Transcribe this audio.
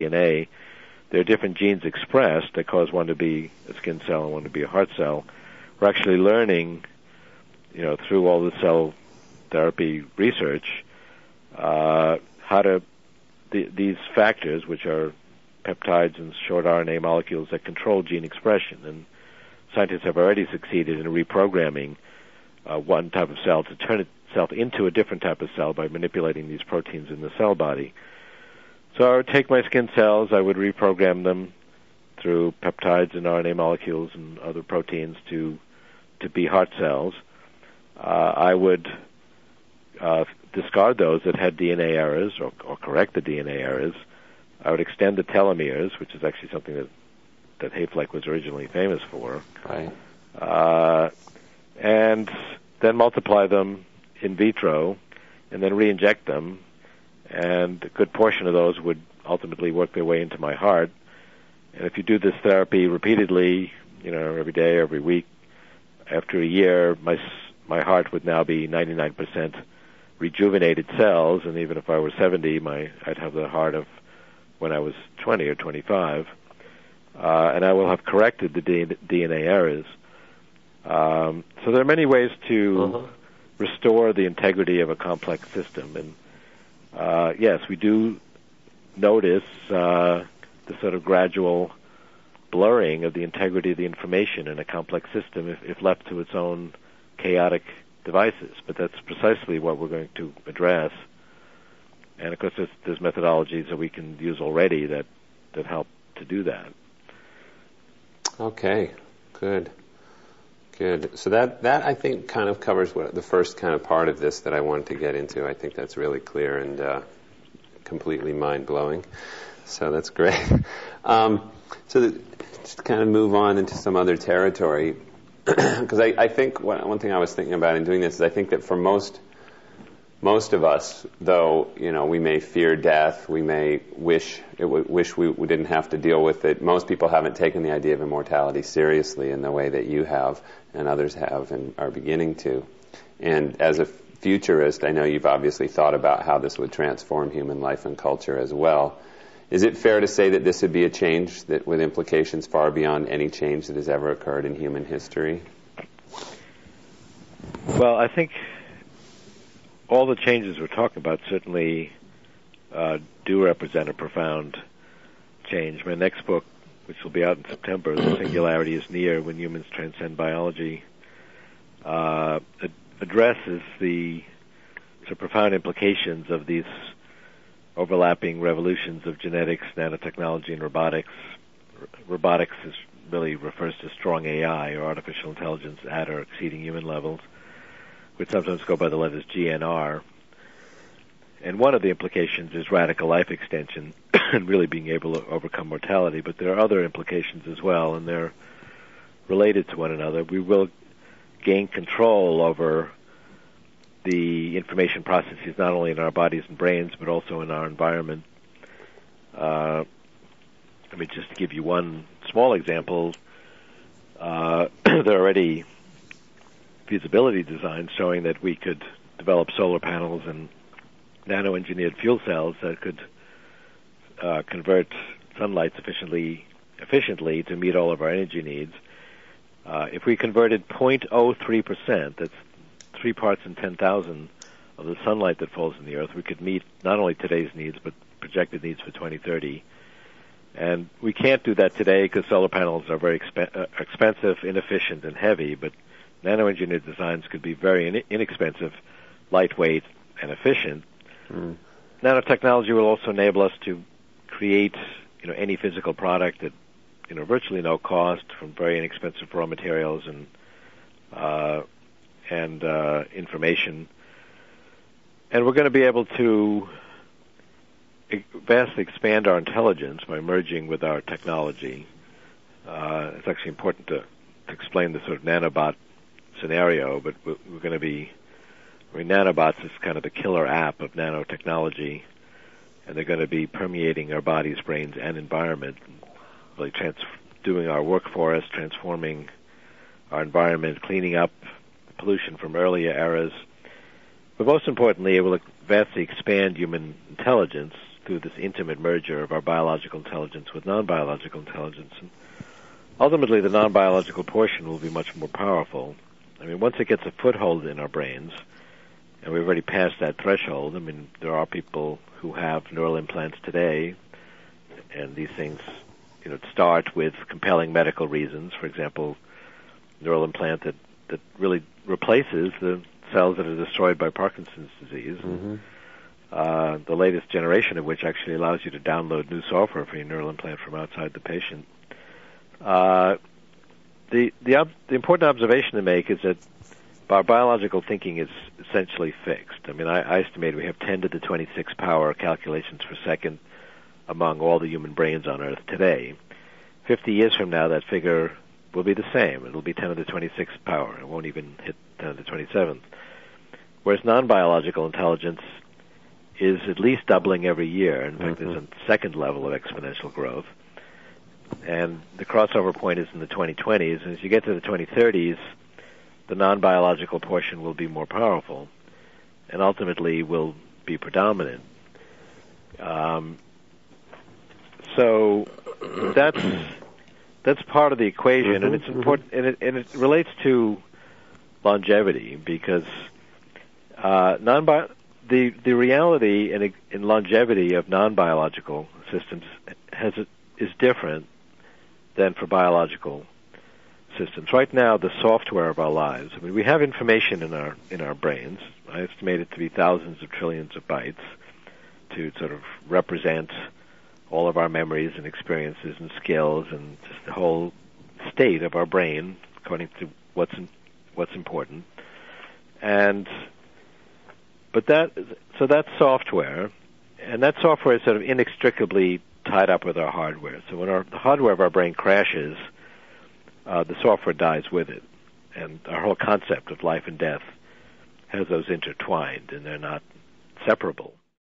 DNA, there are different genes expressed that cause one to be a skin cell and one to be a heart cell. We're actually learning, through all the cell therapy research, these factors, which are peptides and short RNA molecules that control gene expression. And scientists have already succeeded in reprogramming one type of cell to turn itself into a different type of cell by manipulating these proteins in the cell body. So I would take my skin cells, I would reprogram them through peptides and RNA molecules and other proteins to be heart cells. I would discard those that had DNA errors or correct the DNA errors. I would extend the telomeres, which is actually something that Hayflick was originally famous for. Right. And then multiply them in vitro and then re-inject them. And a good portion of those would ultimately work their way into my heart. And if you do this therapy repeatedly, every day, every week, after a year, my heart would now be 99% rejuvenated cells, and even if I were 70, I'd have the heart of when I was 20 or 25. And I will have corrected the DNA errors. So there are many ways to restore the integrity of a complex system. And yes, we do notice the sort of gradual blurring of the integrity of the information in a complex system if left to its own chaotic devices. But that's precisely what we're going to address. And of course, there's methodologies that we can use already that help to do that. Okay, good. So that I think kind of covers the first kind of part of this that I wanted to get into. I think that's really clear and completely mind-blowing. So that's great. Just to kind of move on into some other territory, because I think one thing I was thinking about in doing this is I think that for most of us, though, we may fear death, we may wish we didn't have to deal with it. Most people haven't taken the idea of immortality seriously in the way that you have and others have and are beginning to. And as a futurist, I know you've obviously thought about how this would transform human life and culture as well. Is it fair to say that this would be a change that with implications far beyond any change that has ever occurred in human history? Well, I think all the changes we're talking about certainly do represent a profound change. My next book, which will be out in September, The Singularity is Near, When Humans Transcend Biology, addresses the profound implications of these overlapping revolutions of genetics, nanotechnology, and robotics. Robotics really refers to strong AI, or artificial intelligence at or exceeding human levels, which sometimes go by the letters G and R. And one of the implications is radical life extension and really being able to overcome mortality. But there are other implications as well, and they're related to one another. We will gain control over the information processes not only in our bodies and brains, but also in our environment. Just to give you one small example, there are already feasibility designs showing that we could develop solar panels and nano-engineered fuel cells that could convert sunlight efficiently to meet all of our energy needs. If we converted 0.03%, that's 3 parts in 10,000 of the sunlight that falls in the earth, we could meet not only today's needs, but projected needs for 2030. And we can't do that today because solar panels are very expensive, inefficient, and heavy, but nano-engineered designs could be very inexpensive, lightweight, and efficient. Nanotechnology will also enable us to create, any physical product at, virtually no cost from very inexpensive raw materials and information. And we're going to be able to vastly expand our intelligence by merging with our technology. It's actually important to explain the sort of nanobot scenario, but we're going to be, nanobots is kind of the killer app of nanotechnology, and they're going to be permeating our bodies, brains, and environment, really doing our work for us, transforming our environment, cleaning up pollution from earlier eras. But most importantly, it will vastly expand human intelligence through this intimate merger of our biological intelligence with non-biological intelligence. And ultimately, the non-biological portion will be much more powerful. I mean, once it gets a foothold in our brains, and we've already passed that threshold, I mean, there are people who have neural implants today, and these things, start with compelling medical reasons. For example, neural implant that really replaces the cells that are destroyed by Parkinson's disease. Mm-hmm. The latest generation of which actually allows you to download new software for your neural implant from outside the patient. The important observation to make is that our biological thinking is essentially fixed. I mean, I estimate we have 10 to the 26 power calculations per second among all the human brains on Earth today. 50 years from now, that figure will be the same. It'll be 10 to the 26th power. It won't even hit 10 to the 27th. Whereas non-biological intelligence is at least doubling every year. In fact, there's a second level of exponential growth. And the crossover point is in the 2020s. And as you get to the 2030s, the non-biological portion will be more powerful and ultimately will be predominant. So that's part of the equation, and it's important, and it relates to longevity, because the reality in longevity of non-biological systems is different than for biological systems. Right now, the software of our lives, I mean, we have information in our brains. I estimate it to be thousands of trillions of bytes to sort of represent all of our memories and experiences and skills and just the whole state of our brain according to what's important. But that's software, and that software is sort of inextricably tied up with our hardware. So when the hardware of our brain crashes, the software dies with it, and our whole concept of life and death has those intertwined, and they're not separable.